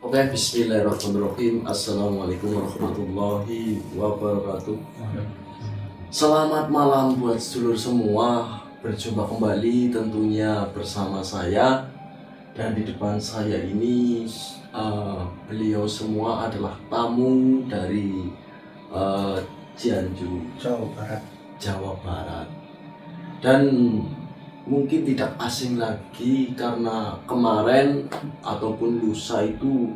Oke, bismillahirrahmanirrahim. Assalamualaikum warahmatullahi wabarakatuh. Selamat malam buat sedulur semua. Berjumpa kembali tentunya bersama saya. Dan di depan saya ini beliau semua adalah tamu dari Cianjur, Jawa Barat. Dan mungkin tidak asing lagi karena kemarin ataupun lusa itu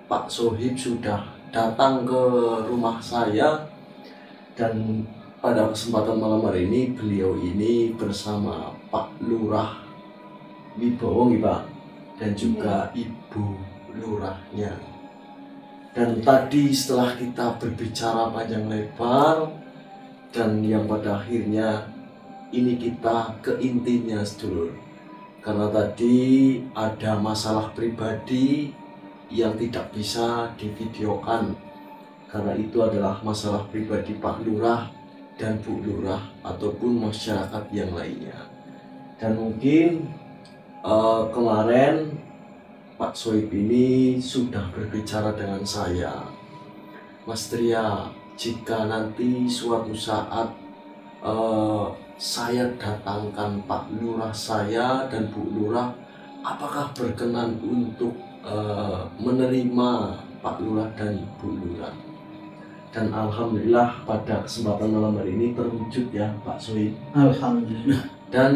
Pak Sohib sudah datang ke rumah saya, dan pada kesempatan malam hari ini beliau ini bersama Pak Lurah Wibowo Pak dan juga Ibu Lurahnya. Dan tadi setelah kita berbicara panjang lebar dan yang pada akhirnya ini kita ke intinya sedulur, karena tadi ada masalah pribadi yang tidak bisa divideokan karena itu adalah masalah pribadi Pak Lurah dan Bu Lurah ataupun masyarakat yang lainnya. Dan mungkin kemarin Pak Sohib ini sudah berbicara dengan saya, Mas Tria, jika nanti suatu saat saya datangkan Pak Lurah saya dan Bu Lurah, apakah berkenan untuk menerima Pak Lurah dan Bu Lurah? Dan alhamdulillah pada kesempatan malam hari ini terwujud ya Pak Sohib. Alhamdulillah. Dan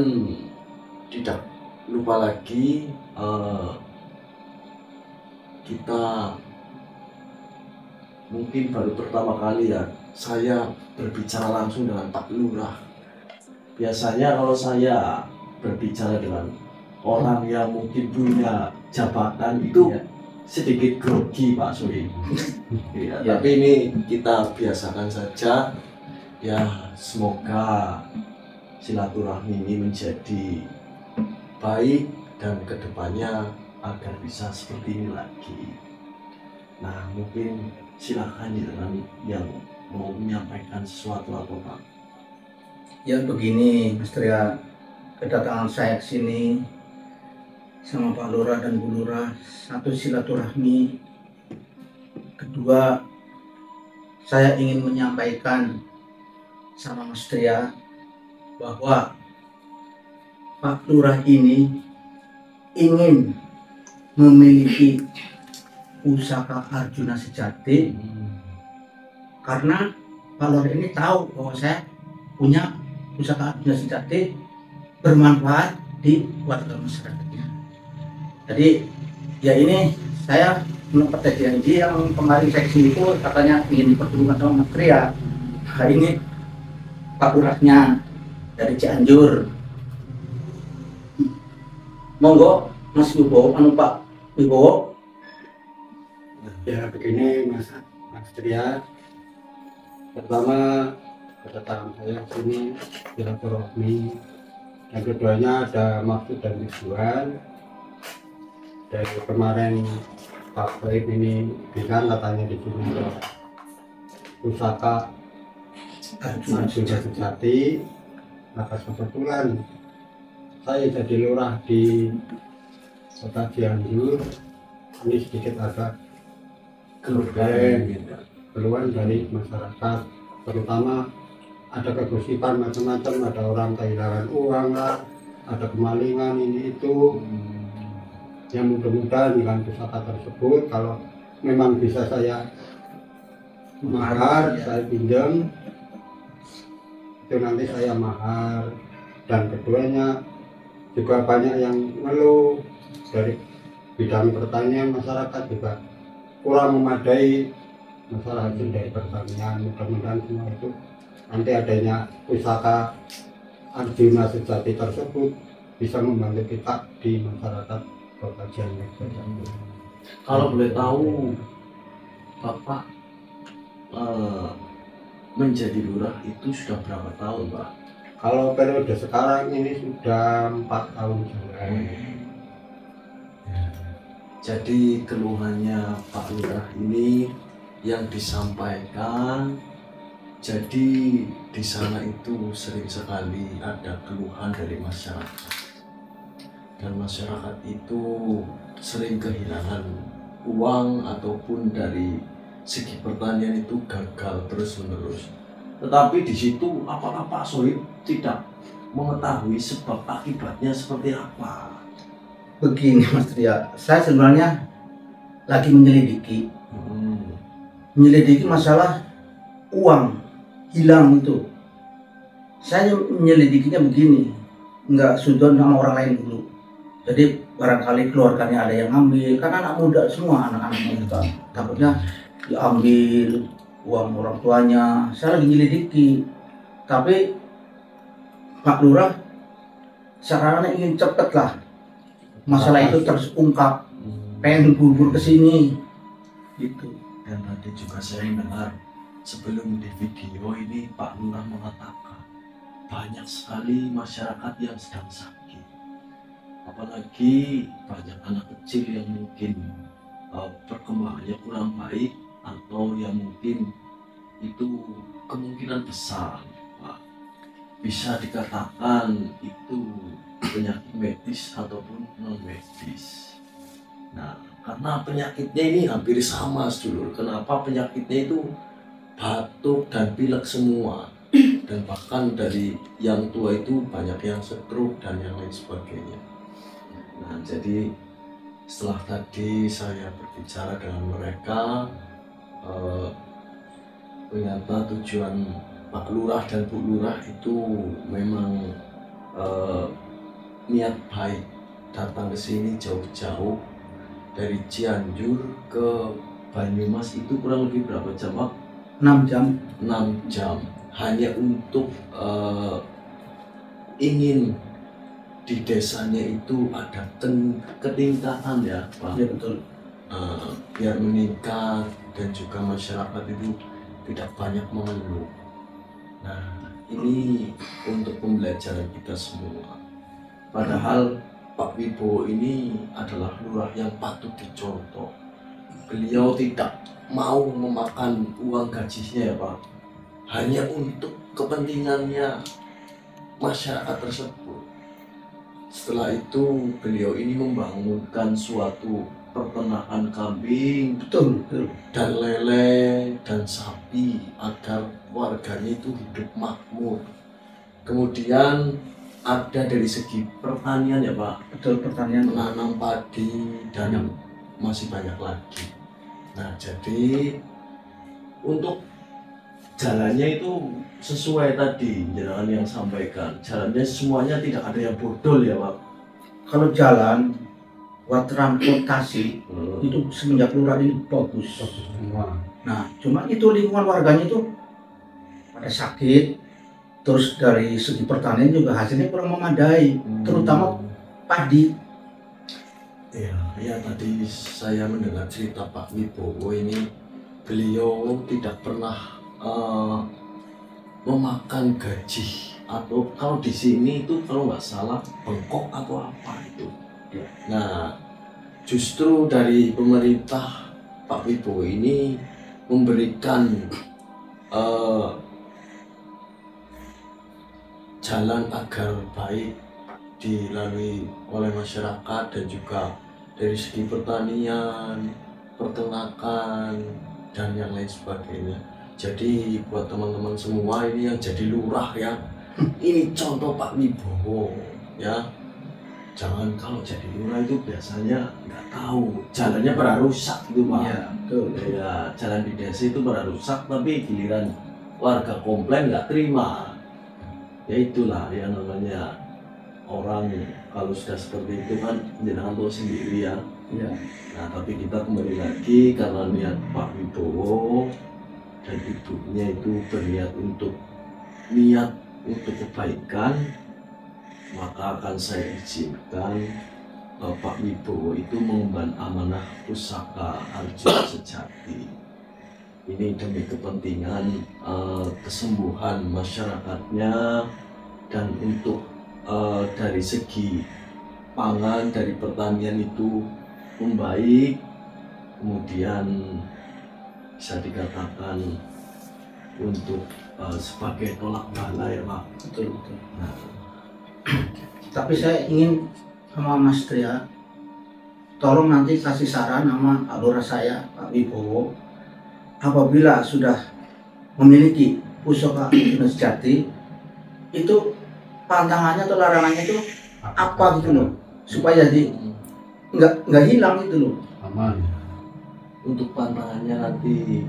tidak lupa lagi kita mungkin baru pertama kali ya saya berbicara langsung dengan Pak Lurah. Biasanya kalau saya berbicara dengan orang yang mungkin punya jabatan itu sedikit grogi Pak Sohib. Ya, tapi ini kita biasakan saja ya, semoga silaturahmi ini menjadi baik dan kedepannya agar bisa seperti ini lagi. Nah, mungkin silakan yang mau menyampaikan sesuatu atau Pak. Ya begini Mas Tria, kedatangan saya ke sini sama Pak Lurah dan Bu Lurah, satu silaturahmi, kedua saya ingin menyampaikan sama Mas Tria bahwa Pak Lurah ini ingin memiliki pusaka Arjuna Sejati karena Pak Lurah ini tahu bahwa saya punya pusaka Arjuna Sejati bermanfaat di warga masyarakatnya. Jadi ya ini saya mendapat janji yang kemarin saya kesini itu katanya ingin dipertemukan sama Mas Tria. Hari ini Pak Lurahnya dari Cianjur. Monggo Mas Wibowo, Pak Wibowo. Ya begini Mas Tria, pertama kedatangan saya ke sini silaturahmi, yang keduanya ada maksud dan tujuan. Dari kemarin Pak Sohib ini bilang katanya di sini pusaka Arjuna Sejati, maka kebetulan saya jadi lurah di kota Cianjur ini sedikit agak keluhan dari masyarakat, terutama ada kegosipan macam-macam, ada orang kehilangan uang lah, ada kemalingan ini itu. Yang mudah-mudahan dengan pusaka tersebut kalau memang bisa saya mahar, saya pinjam, itu nanti saya mahar. Dan keduanya juga banyak yang ngeluh dari bidang pertanian, masyarakat juga kurang memadai masalah hasil dari pertanian. Mudah-mudahan semua itu nanti adanya pusaka Arjuna Sejati tersebut bisa membantu kita di masyarakat Kota Cianjur. Kalau boleh tahu, Bapak menjadi lurah itu sudah berapa tahun, Pak? Kalau periode sekarang ini sudah 4 tahun juga. Jadi keluhannya Pak Lurah ini yang disampaikan, jadi di sana itu sering sekali ada keluhan dari masyarakat, dan masyarakat itu sering kehilangan uang ataupun dari segi pertanian itu gagal terus-menerus. Tetapi di situ apakah Pak Sohib tidak mengetahui sebab akibatnya seperti apa? Begini Mas Tria, saya sebenarnya lagi menyelidiki masalah uang hilang itu. Saya menyelidikinya begini, nggak sudon sama orang lain dulu. Jadi barangkali keluarganya ada yang ngambil, karena anak muda semua anak-anaknya itu kan. Takutnya diambil uang orang tuanya. Saya lagi menyelidiki, tapi Pak Lurah sekarang ingin cepet lah masalah itu terungkap, pengen buru-buru kesini gitu. Dan tadi juga saya mendengar sebelum di video ini Pak Lurah mengatakan banyak sekali masyarakat yang sedang sakit, apalagi banyak anak kecil yang mungkin perkembangannya kurang baik atau yang mungkin itu kemungkinan besar Pak, bisa dikatakan itu penyakit medis ataupun non medis. Nah, karena penyakitnya ini hampir sama sedulur. Kenapa penyakitnya itu batuk dan pilek semua, dan bahkan dari yang tua itu banyak yang stroke dan yang lain sebagainya. Nah, jadi setelah tadi saya berbicara dengan mereka, ternyata tujuan Pak Lurah dan Bu Lurah itu memang niat baik datang ke sini jauh-jauh dari Cianjur ke Banyumas, itu kurang lebih berapa jam Pak? 6 jam. 6 jam hanya untuk ingin di desanya itu ada ketingkatan ya Pak. Ya betul. Biar meningkat dan juga masyarakat itu tidak banyak mengeluh. Nah, ini untuk pembelajaran kita semua. Padahal Pak Wibowo ini adalah lurah yang patut dicontoh. Beliau tidak mau memakan uang gajinya ya Pak, hanya untuk kepentingannya masyarakat tersebut. Setelah itu beliau ini membangunkan suatu peternakan kambing, Betul. dan lele dan sapi agar warganya itu hidup makmur. Kemudian ada dari segi pertanian ya Pak, Betul, pertanian. menanam padi dan masih banyak lagi. Nah, jadi untuk jalannya itu sesuai tadi jalan yang sampaikan, jalannya semuanya tidak ada yang bodol ya Pak. Kalau jalan buat transportasi itu semenjak lurah ini bagus. Semua. Nah, cuma itu lingkungan warganya itu pada sakit, terus dari segi pertanian juga hasilnya kurang memadai, terutama padi. Ya tadi saya mendengar cerita Pak Wibowo ini, beliau tidak pernah memakan gaji, atau kalau di sini itu kalau nggak salah bengkok atau apa itu. Nah, justru dari pemerintah Pak Wibowo ini memberikan jalan agar baik dilalui oleh masyarakat, dan juga dari segi pertanian, peternakan, dan yang lain sebagainya. Jadi buat teman-teman semua ini yang jadi lurah ya, ini contoh Pak Wibowo ya. Jangan kalau jadi lurah itu biasanya nggak tahu jalannya pernah rusak gitu Pak. Iya, betul. Ya, jalan di desa itu pernah rusak, tapi giliran warga komplain nggak terima. Ya itulah yang namanya orang kalau sudah seperti itu kan jangan tahu sendiri ya. Iya. Nah, tapi kita kembali lagi karena niat Pak Wibowo dan ibunya itu berniat untuk kebaikan, maka akan saya izinkan Pak Wibowo itu mengemban amanah pusaka Harjo Sejati. Ini demi kepentingan kesembuhan masyarakatnya, dan untuk dari segi pangan, dari pertanian itu membaik, kemudian bisa dikatakan untuk sebagai tolak bala ya Pak. Betul. Nah, Tapi saya ingin sama Mas Tria tolong nanti kasih saran sama Pak Lurah saya, Pak Wibowo, apabila sudah memiliki pusaka Arjuna Sejati, itu pantangannya atau larangannya itu apa gitu loh, supaya jadi nggak hilang gitu loh. aman. Untuk pantangannya nanti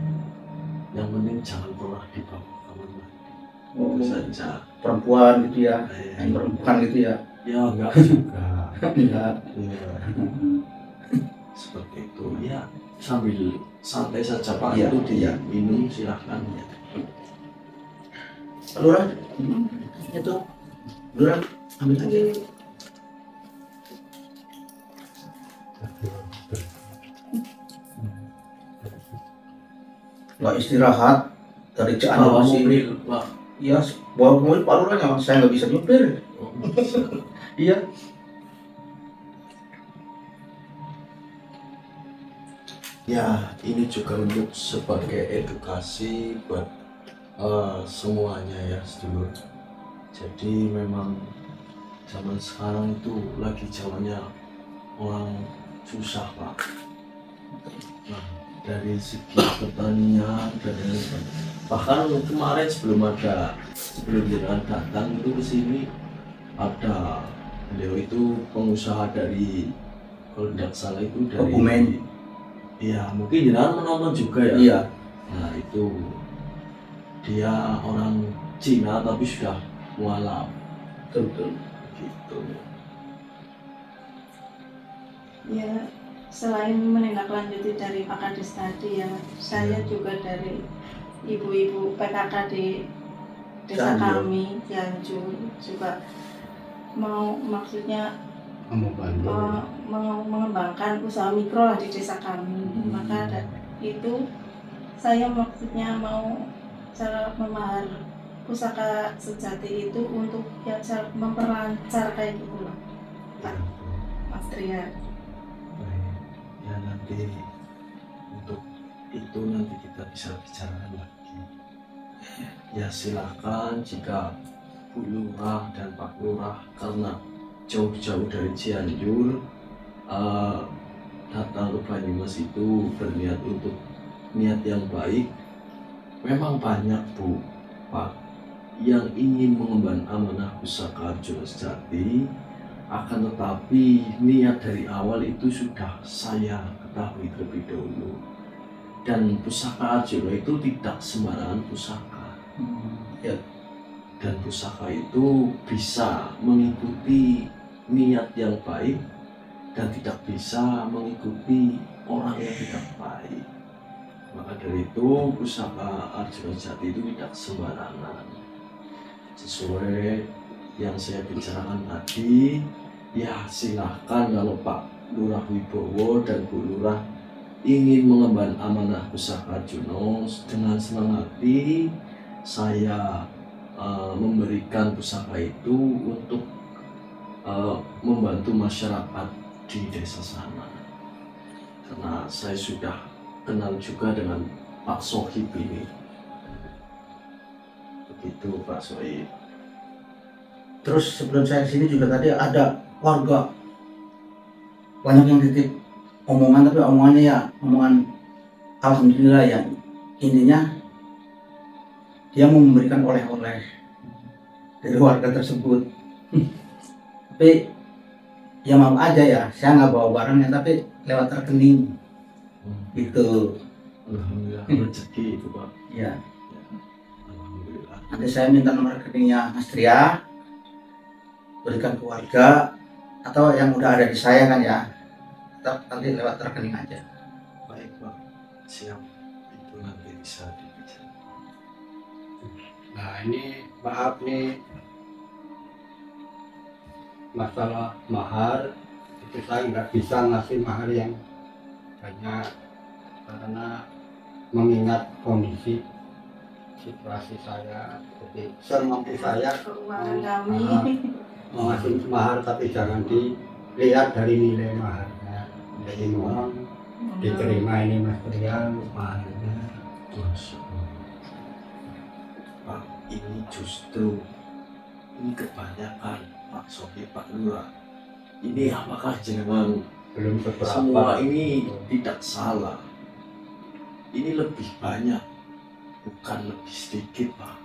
yang penting jangan pernah dibawa kamar mandi. Itu saja. Perempuan gitu ya, Eh, perempuan gitu ya. ya enggak juga. Enggak. Ya. Seperti itu ya, sambil santai saja Pak. Iya, Itu iya. diminum silahkan ya. Pak Lurah, itu Lurah ambil aja. Nggak istirahat dari Cianjur Bawa ke sini. mobil Pak. Iya, bawa mobil Pak Lurahnya, saya nggak bisa nyupir. Oh, Iya. ya ini juga untuk sebagai edukasi buat semuanya ya sedulur. Jadi memang zaman sekarang itu lagi zamannya orang susah Pak. Nah, dari segi pertanian dan bahkan kemarin sebelum jalan datang itu ke sini ada beliau itu pengusaha dari, kalau tidak salah itu dari Kebumen. Iya, mungkin jangan menonton juga ya. Iya. Nah itu dia orang Cina tapi sudah mualaf Betul. gitu. Ya, selain menindaklanjuti dari Pak Kades tadi ya, saya juga dari ibu-ibu PKK di desa Cianjur. kami Cianjur juga mau maksudnya Membantu. mau mengembangkan usaha mikro lah di desa kami. Maka itu saya maksudnya mau cara memahar pusaka sejati itu untuk ya cara memperlancar kayak gitu lah Pak Mas Tria. Baik. Ya nanti untuk itu nanti kita bisa bicarakan lagi. Ya silakan jika Bu Lurah dan Pak Lurah karena jauh-jauh dari Cianjur datang ke Banyumas itu berniat untuk niat yang baik. Memang banyak Bu Pak yang ingin mengemban amanah pusaka Arjuna Sejati, akan tetapi niat dari awal itu sudah saya ketahui terlebih dahulu. Dan pusaka Arjuna itu tidak sembarangan pusaka. Ya. Dan pusaka itu bisa mengikuti niat yang baik dan tidak bisa mengikuti orang yang tidak baik. Maka dari itu pusaka Arjuna Sejati itu tidak sembarangan. Sesuai yang saya bicarakan tadi, ya silahkan kalau Pak Lurah Wibowo dan Bu Lurah ingin mengemban amanah pusaka Arjuna dengan senang hati, saya memberikan pusaka itu untuk membantu masyarakat di desa sana. Karena saya sudah kenal juga dengan Pak Sohib ini. Begitu Pak Sohib. Terus sebelum saya sini juga tadi ada warga banyak yang titip omongan, tapi omongannya ya omongan alhamdulillah ya, intinya dia mau memberikan oleh-oleh dari warga tersebut. Tapi ya maaf aja ya, saya nggak bawa barangnya tapi lewat rekening gitu. Alhamdulillah rezeki itu Pak. Ya, Ya, alhamdulillah. nanti saya minta nomor rekeningnya Mas Tria, berikan ke warga atau yang udah ada di saya kan ya, tetap nanti lewat rekening aja. Baik Pak, siap. Itu nanti bisa dibicarakan. Nah ini maaf nih, masalah mahar itu saya nggak bisa ngasih mahar yang banyak karena mengingat kondisi situasi saya, jadi semampu saya Keuangan kami. mau ngasih mahar tapi jangan dilihat dari nilai maharnya. Jadi mohon diterima ini Mas Tria maharnya. Masya Allah. Pak, ini justru ini kebanyakan Pak Sohib, Pak Lurah. Ini apakah jenengan belum seberapa. Semua ini tidak salah. Ini lebih banyak, bukan lebih sedikit, Pak.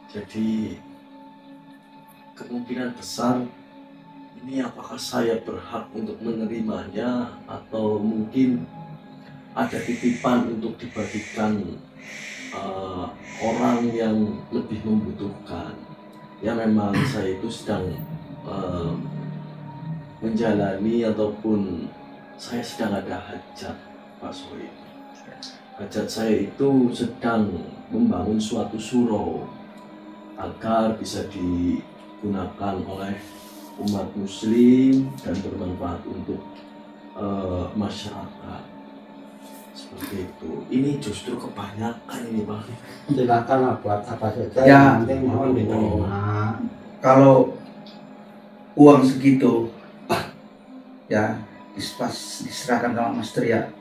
Jadi kemungkinan besar ini apakah saya berhak untuk menerimanya, atau mungkin ada titipan untuk dibagikan orang yang lebih membutuhkan. Ya memang saya itu sedang menjalani, ataupun saya sedang ada hajat, Pak Sohib. Hajat saya itu sedang membangun suatu surau agar bisa digunakan oleh umat muslim dan bermanfaat untuk masyarakat. Seperti itu. Ini justru kebanyakan ini, Pak. Silakan lah buat apa saja, Ya. yang penting mohon diterima. Kalau uang segitu ya diserahkan sama Mas Tria,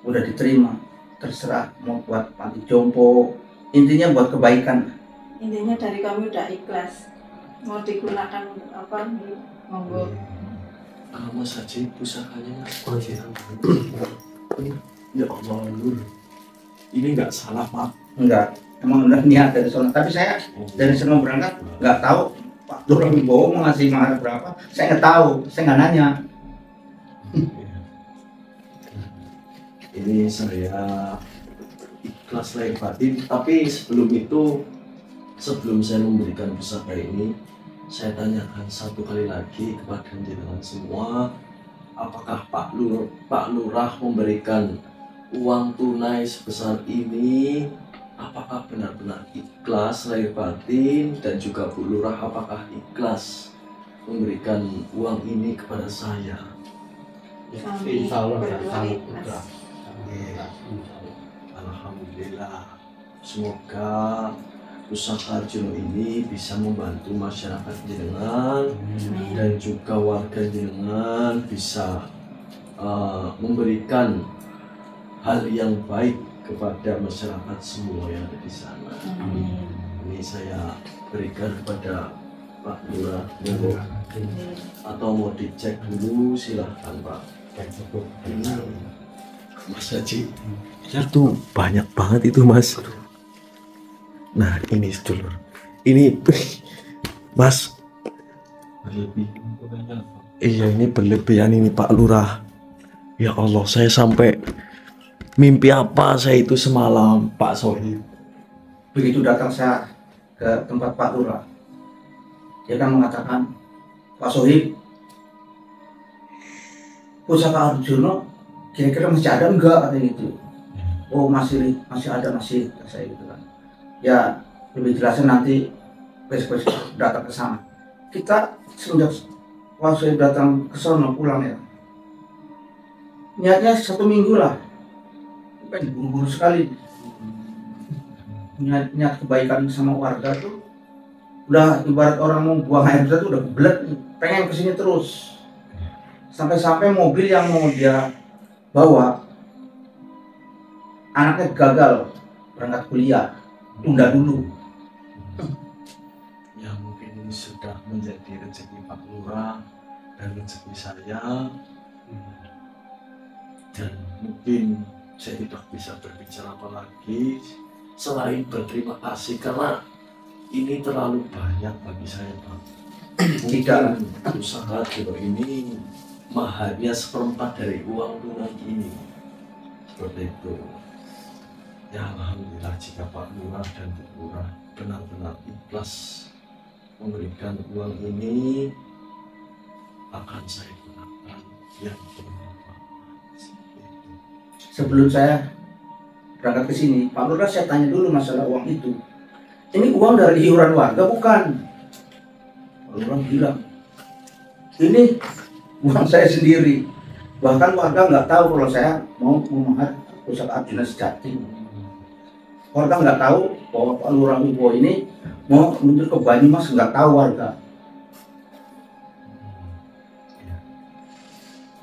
udah diterima, terserah mau buat panti jompo, intinya buat kebaikan. Intinya dari kami udah ikhlas, mau digunakan untuk apa, monggo. Kalau Mas Haji pusakanya ya Allah, Nur. Ini nggak salah, Pak. Enggak, emang udah niat dari sana. Tapi saya dari sana berangkat nggak tahu Pak Lurah Wibowo mau ngasih mahar berapa. Saya nggak tahu, saya nggak nanya. Ini saya ikhlas lahir batin, tapi sebelum itu, sebelum saya memberikan pusaka ini, saya tanyakan satu kali lagi kepada jenengan semua, apakah Pak Lurah memberikan uang tunai sebesar ini? Apakah benar-benar ikhlas lahir batin, dan juga Bu Lurah apakah ikhlas memberikan uang ini kepada saya? Kami Insya Allah ya, berdua sangat ikhlas. ikhlas. Insya Allah. Alhamdulillah. Semoga pusaka Arjuna ini bisa membantu masyarakat jenengan dan juga warga jenengan bisa memberikan hal yang baik kepada masyarakat semua yang ada di sana. Amin. Ini saya berikan kepada Pak Lurah. Monggo. Atau mau dicek dulu, silahkan Pak. Cukup. Ini Mas Haji, itu banyak banget itu, Mas. Nah ini sedulur, ini Mas, iya ini berlebihan ini Pak Lurah. Ya Allah, saya sampai mimpi apa saya itu semalam, Pak Sohib. Begitu datang saya ke tempat Pak Lurah, dia kan mengatakan, Pak Sohib, pusaka Arjuna kira-kira masih ada enggak, katanya gitu. Oh masih ada, masih, kata saya gitu kan. Ya lebih jelasnya nanti besok datang ke sana. Kita semenjak Pak Sohib datang ke sana pulang ya, niatnya 1 minggu lah, bukan buru-buru sekali. Niat kebaikan sama warga tuh udah ibarat orang mau buang air besar tuh udah kebelet, pengen kesini terus. Sampai-sampai mobil yang mau dia bawa, anaknya gagal berangkat kuliah, tunda dulu. Ya mungkin ini sudah menjadi rezeki Pak Lurah dan rezeki saya, dan mungkin saya tidak bisa berbicara apa lagi selain berterima kasih, karena ini terlalu banyak bagi saya, Pak. Tidak. Mungkin usaha Arjuna ini maharnya 1/4 dari uang tunai ini, seperti itu. Ya alhamdulillah jika Pak Lurah dan Bu Lurah benar-benar ikhlas memberikan uang ini, akan saya gunakan yang bermanfaat. Seperti itu. Sebelum saya berangkat ke sini, Pak Lurah saya tanya dulu masalah uang itu. Ini uang dari iuran warga bukan? Pak Lurah bilang, ini uang saya sendiri. Bahkan warga nggak tahu kalau saya mau memahar pusaka Arjuna sejati. Warga nggak tahu bahwa Pak Lurah Wibowo ini mau menuju ke Banyumas, nggak tahu warga.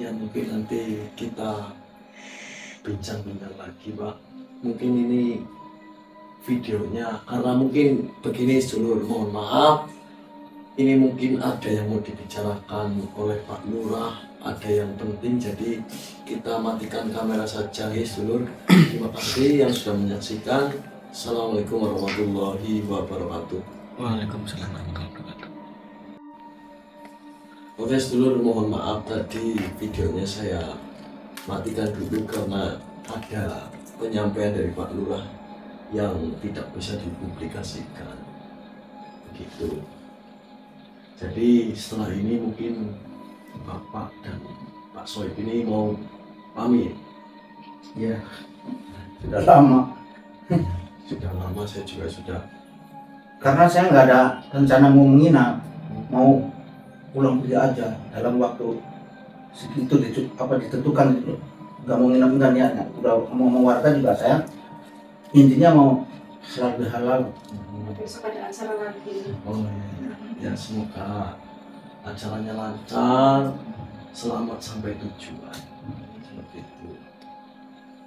Ya mungkin nanti kita bincang-bincang lagi, Pak. Mungkin ini videonya, karena mungkin begini sedulur, mohon maaf, ini mungkin ada yang mau dibicarakan oleh Pak Lurah ada yang penting, jadi kita matikan kamera saja guys dulur. Terima kasih yang sudah menyaksikan. Assalamualaikum warahmatullahi wabarakatuh. Waalaikumsalam warahmatullahi wabarakatuh. Oke sedulur, mohon maaf tadi videonya saya matikan dulu karena ada penyampaian dari Pak Lurah yang tidak bisa dipublikasikan begitu. Jadi setelah ini mungkin Bapak dan Pak Soib ini mau pamit. Ya, sudah lama. Sudah lama, saya juga sudah. Karena saya nggak ada rencana mau menginap, mau pulang pergi aja dalam waktu segitu ditentukan gitu. Nggak mau nginap, nggak niatnya. Udah mau warga juga saya intinya mau selalu halal. Besok ada acara lagi. Oh iya, ya semoga acaranya lancar, selamat sampai tujuan. Seperti itu.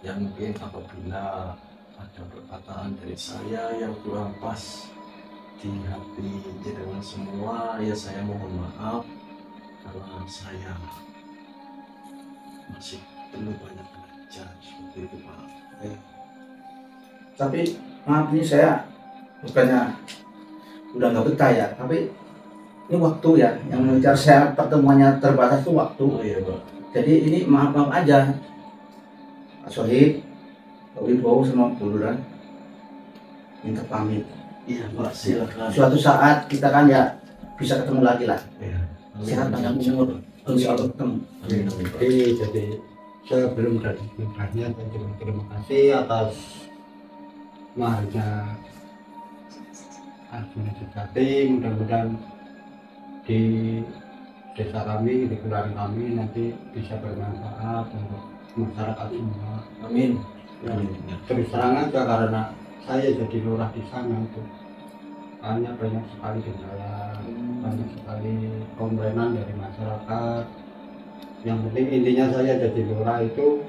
Ya mungkin apabila ada perkataan dari saya yang kurang pas di hati jenengan semua, ya saya mohon maaf karena saya masih perlu banyak belajar seperti itu Pak. Tapi maaf ini saya bukannya udah nggak betah ya, tapi ini waktu ya yang mengejar saya, pertemuannya terbatas itu waktu. Oh iya Pak. Jadi ini maaf aja Pak Sohib, Pak Wibowo sama Bu Lurah minta pamit. Iya Pak, silakan. Suatu saat kita kan ya bisa ketemu lagi lah. Iya. Sehat panjang umur, insya Allah ketemu. Amin, amin, Pak. Jadi sebelum dari jumlahnya saya terima kasih atas maharnya Arjuna Sejati. Mudah-mudahan di desa kami, di kelurahan kami nanti bisa bermanfaat untuk masyarakat semua. Amin. Ya, terus terang aja karena saya jadi lurah di sana itu hanya banyak sekali kendala, banyak sekali komplainan dari masyarakat. Yang penting intinya saya jadi lurah itu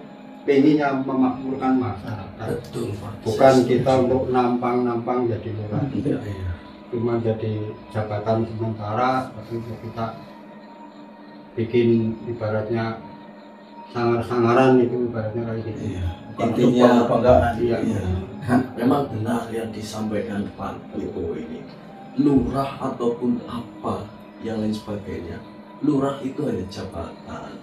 pengennya memakmurkan masyarakat, Betul Pak. bukan kita untuk nampang jadi lurah. Iya, iya. Cuma jadi jabatan sementara, tapi kita bikin ibaratnya sangar-sangaran itu ibaratnya kayak gitu. Iya. Bukan Intinya untuk kebanggaan. Iya. iya. Memang benar yang disampaikan Pak Wibowo ini. Lurah ataupun apa yang lain sebagainya. Lurah itu hanya jabatan.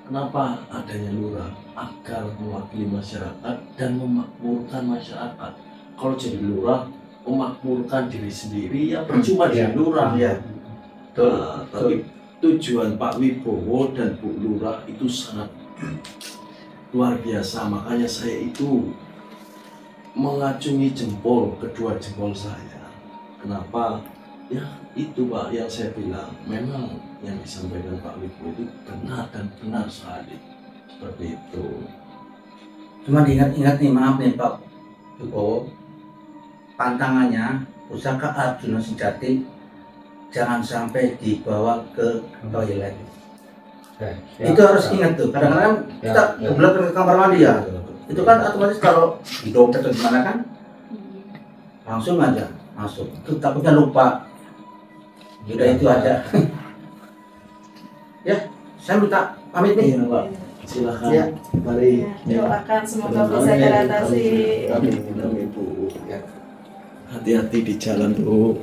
Kenapa adanya lurah? Agar mewakili masyarakat dan memakmurkan masyarakat. Kalau jadi lurah memakmurkan diri sendiri ya percuma jadi lurah. Iya. Betul. Nah, tapi tujuan Pak Wibowo dan Bu Lurah itu sangat luar biasa, makanya saya itu mengacungi jempol, kedua jempol saya. Kenapa? Ya itu Pak yang saya bilang, memang yang disampaikan Pak Wibowo itu benar dan benar sekali, seperti itu. Cuma diingat-ingat nih, maaf nih Pak Wibowo, pantangannya pusaka Arjuna Sejati jangan sampai dibawa ke toilet. Itu harus ingat tuh. Kadang-kadang kita kebelet ke kamar mandi ya. Itu kan otomatis kalau di dompet atau gimana kan langsung aja masuk. Itu takutnya lupa. Udah itu aja. Ya, saya minta pamit nih. Iya Pak, silakan. Ya. Mari. Ya, doakan semoga bisa teratasi. Amin, amin Bu. Ya. Hati-hati di jalan Bu.